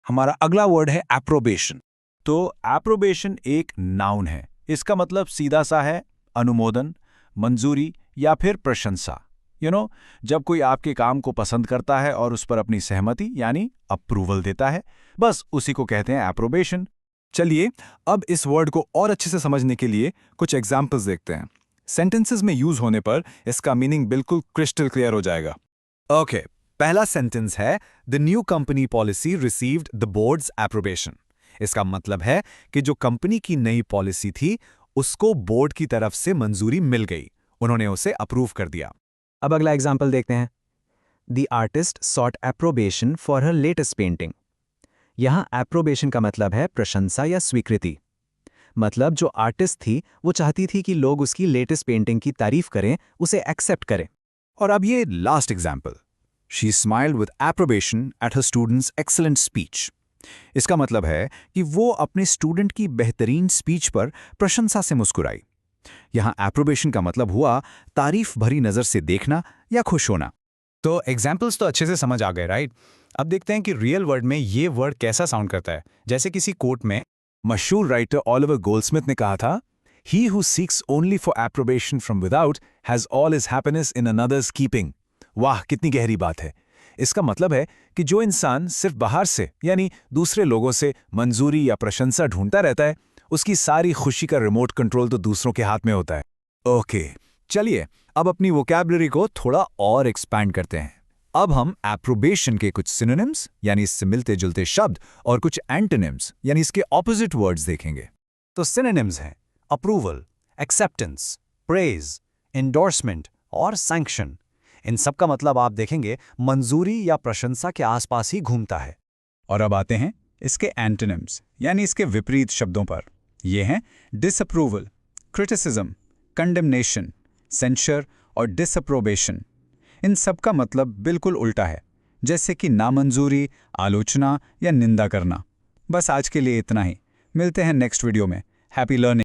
हमारा अगला वर्ड है एप्रोबेशन। तो एप्रोबेशन एक नाउन है। इसका मतलब सीधा सा है अनुमोदन, मंजूरी या फिर प्रशंसा। जब कोई आपके काम को पसंद करता है और उस पर अपनी सहमति यानी अप्रूवल देता है, बस उसी को कहते हैं एप्रोबेशन। चलिए अब इस वर्ड को और अच्छे से समझने के लिए कुछ एग्जाम्पल्स देखते हैं। सेंटेंसेस में यूज होने पर इसका मीनिंग बिल्कुल क्रिस्टल क्लियर हो जाएगा। ओके, पहला सेंटेंस है the new company policy received the board's approbation. इसका मतलब है कि जो कंपनी की नई पॉलिसी थी उसको बोर्ड की तरफ से मंजूरी मिल गई, उन्होंने उसे अप्रूव कर दिया। अब अगला एग्जाम्पल देखते हैं। The artist sought approbation for her latest painting. यहाँ एप्रोबेशन का मतलब है प्रशंसा या स्वीकृति। मतलब जो आर्टिस्ट थी वो चाहती थी कि लोग उसकी लेटेस्ट पेंटिंग की तारीफ करें, उसे एक्सेप्ट करें। और अब ये last example, she smiled with approbation at her student's excellent speech. इसका मतलब है कि वो अपने स्टूडेंट की बेहतरीन स्पीच पर प्रशंसा से मुस्कुराई। यहाँ एप्रोबेशन का मतलब हुआ तारीफ भरी नजर से देखना या खुश होना। तो एग्जाम्पल्स तो अच्छे से समझ आ गए, राइट? अब देखते हैं कि रियल वर्ड में ये वर्ड कैसा साउंड करता है। जैसे किसी कोट में मशहूर राइटर ऑलिवर गोल्डस्मिथ ने कहा था, he who seeks only for approbation from without has all his happiness in another's keeping. वाह, कितनी गहरी बात है। इसका मतलब है कि जो इंसान सिर्फ बाहर से यानी दूसरे लोगों से मंजूरी या प्रशंसा ढूंढता रहता है, उसकी सारी खुशी का रिमोट कंट्रोल तो दूसरों के हाथ में होता है। ओके, चलिए अब अपनी वोकैबुलरी को थोड़ा और एक्सपैंड करते हैं। अब हम एप्रोबेशन के कुछ सिनोनिम्स यानी इससे मिलते जुलते शब्द और कुछ एंटोनिम्स यानी इसके ऑपोजिट वर्ड्स देखेंगे। तो सिनोनिम्स हैं अप्रूवल, एक्सेप्टेंस, प्रेज, एंडोर्समेंट और सैंक्शन। इन सब का मतलब आप देखेंगे मंजूरी या प्रशंसा के आसपास ही घूमता है। और अब आते हैं इसके एंटोनिम्स यानी इसके विपरीत शब्दों पर। ये हैं डिसअप्रूवल, क्रिटिसिज्म, कंडेमनेशन, सेंशर और डिसअप्रोबेशन। इन सब का मतलब बिल्कुल उल्टा है, जैसे कि नामंजूरी, आलोचना या निंदा करना। बस आज के लिए इतना ही। मिलते हैं नेक्स्ट वीडियो में। Happy learning.